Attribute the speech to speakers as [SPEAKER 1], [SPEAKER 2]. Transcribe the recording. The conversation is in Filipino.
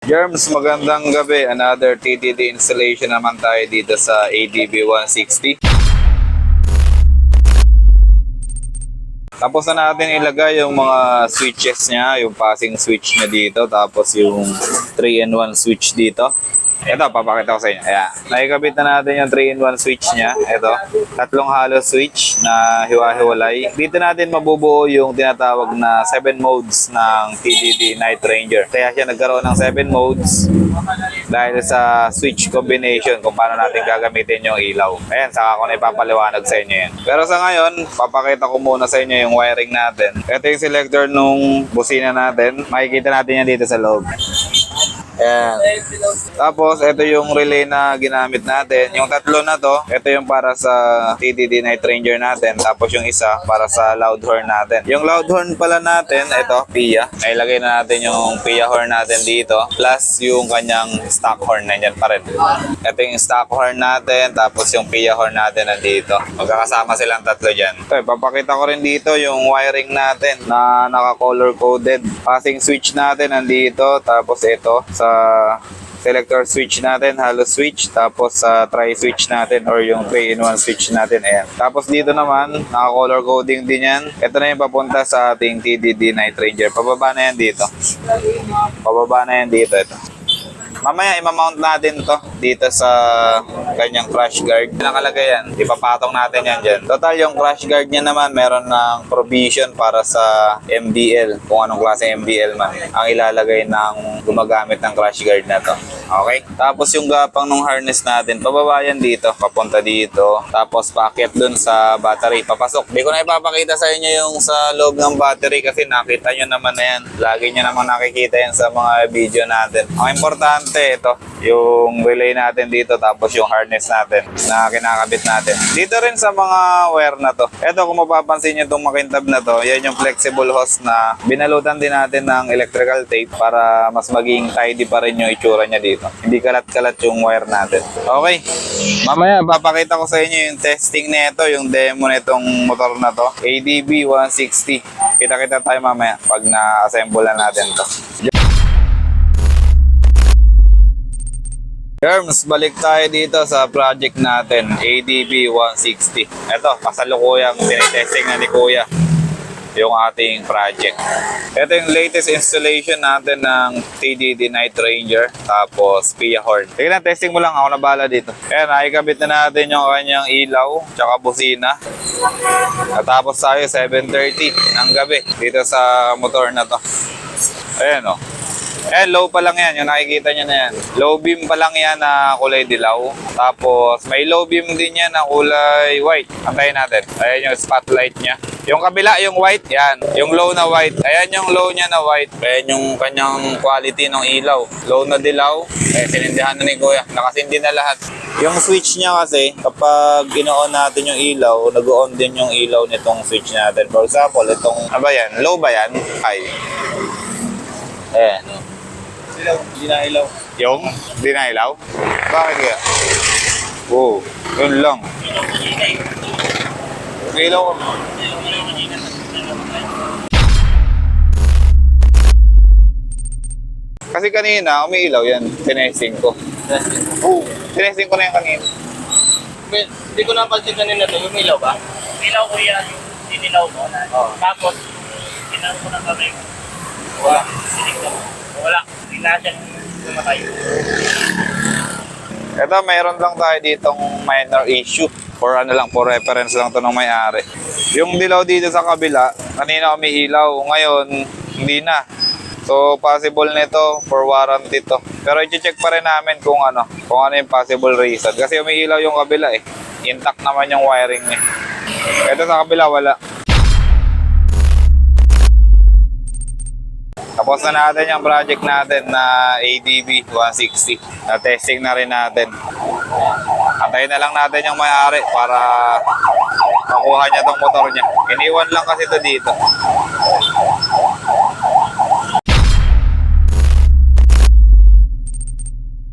[SPEAKER 1] Germs, magandang gabi. Another TDD installation naman tayo dito sa ADB 160. Tapos na natin ilagay yung mga switches niya, yung passing switch niya dito, tapos yung 3-in-1 switch dito. Ito, papakita ko sa inyo. Ayan. Nakikabit na natin yung 3-in-1 switch niya. Ito. Tatlong hollow switch na hiwa-hiwalay. Dito natin mabubuo yung tinatawag na 7 modes ng TDD Night Ranger. Kaya siya nagkaroon ng 7 modes dahil sa switch combination kung paano natin gagamitin yung ilaw. Ayan, saka ko na ipapaliwanag sa inyo yan. Pero sa ngayon, papakita ko muna sa inyo yung wiring natin. Ito yung selector nung busina natin. Makikita natin yan dito sa loob. Ayan. Tapos, ito yung relay na ginamit natin. Yung tatlo na to, ito yung para sa TDD Night Ranger natin. Tapos yung isa, para sa loud horn natin. Yung loud horn pala natin, ito, PIA. Nailagay na natin yung PIA horn natin dito. Plus yung kanyang stock horn, nandyan pa rin. Ito yung stock horn natin, tapos yung PIA horn natin nandito. Magkakasama silang tatlo dyan. Okay, papakita ko rin dito yung wiring natin na naka-color coded. Passing switch natin nandito, tapos ito sa selector switch natin, hollow switch, tapos sa tri-switch natin or yung 3-in-1 switch natin, ayan. Tapos dito naman, naka-color coding din yan. Ito na yung papunta sa ating TDD Night Ranger. Pababa na yan dito. Pababa na yan dito, ito. Mamaya, imamount natin to dito sa kanyang crash guard. Nakalagay yan. Ipapatong natin yan dyan. Total, yung crash guard niya naman, meron ng provision para sa MDL. Kung anong klase MDL man ang ilalagay ng gumagamit ng crash guard na to. Okay? Tapos yung gapang ng harness natin, pababa yan dito, papunta dito. Tapos paakyat dun sa battery, papasok. Di ko na ipapakita sa inyo yung sa loob ng battery kasi nakita nyo naman na yan. Lagi nyo naman nakikita yan sa mga video natin. Ang importante, ito, yung relay natin dito, tapos yung harness natin na kinakabit natin. Dito rin sa mga wire na to. Ito, kung mapapansin nyo itong makintab na to, yan yung flexible hose na binalutan din natin ng electrical tape para mas maging tidy pa rin yung itsura niya dito. Hindi kalat-kalat yung wire natin. Okay. Mamaya, papakita ko sa inyo yung testing nito, yung demo nitong motor na to. ADB 160. Kita-kita tayo mamaya pag na-assemble na natin to. Germs, balik tayo dito sa project natin, ADB 160. Ito, kasalukuyang tinitesting na ni Kuya yung ating project. Ito yung latest installation natin ng TDD Night Ranger, tapos PIA horn. Sige na, testing mo lang, ako na bahala dito. Ayan, nakikabit na natin yung kanyang ilaw, tsaka busina. Natapos tayo 7:30 ng gabi dito sa motor na to. Ayan o. Low pa lang yan, yung nakikita nyo na yan. Low beam pa lang yan na kulay dilaw. Tapos may low beam din yan na kulay white. Antayin natin. Ayan yung spotlight nya. Yung kabila, yung white, yan. Yung low na white. Ayan yung low nya na white. Ayan yung kanyang quality ng ilaw. Low na dilaw. Sinindihan na ni Kuya. Nakasindi na lahat. Yung switch nya kasi, kapag ino-on natin yung ilaw, nag-on din yung ilaw nitong switch natin. For example, itong, ano ba yan? Low ba yan? High. Ayan.
[SPEAKER 2] Hindi na ilaw.
[SPEAKER 1] Yung? Hindi na ilaw? Bakit kaya? Oo. Yun lang. Ilaw ko. Kasi kanina, umiilaw yan. Tinesting ko. Oo. Tinesting ko na yan kanina.
[SPEAKER 2] Hindi ko napansin kanina to. Yung ilaw ba?
[SPEAKER 3] Ilaw ko yan, dinilaw mo.
[SPEAKER 2] Oo.
[SPEAKER 3] Tapos, pinaro ko ng kamay ko.
[SPEAKER 2] Wala.
[SPEAKER 3] Sinignan mo. Wala. Bigla siyang tumatay.
[SPEAKER 1] Ito, mayroon lang tayo ditong minor issue. For ano lang, for reference lang to ng may-ari. Yung dilaw dito sa kabila, kanina umiilaw. Ngayon, hindi na. So, possible nito for warranty to. Pero i-check pa rin namin kung ano yung possible reason. Kasi umiilaw yung kabila eh. Intact naman yung wiring niya. Ito sa kabila, wala. Tapos na natin yung project natin na ADB 160. Na-testing na rin natin. Antayin na lang natin yung may-ari para makuha niya tong motor niya. Iniwan lang kasi ito dito.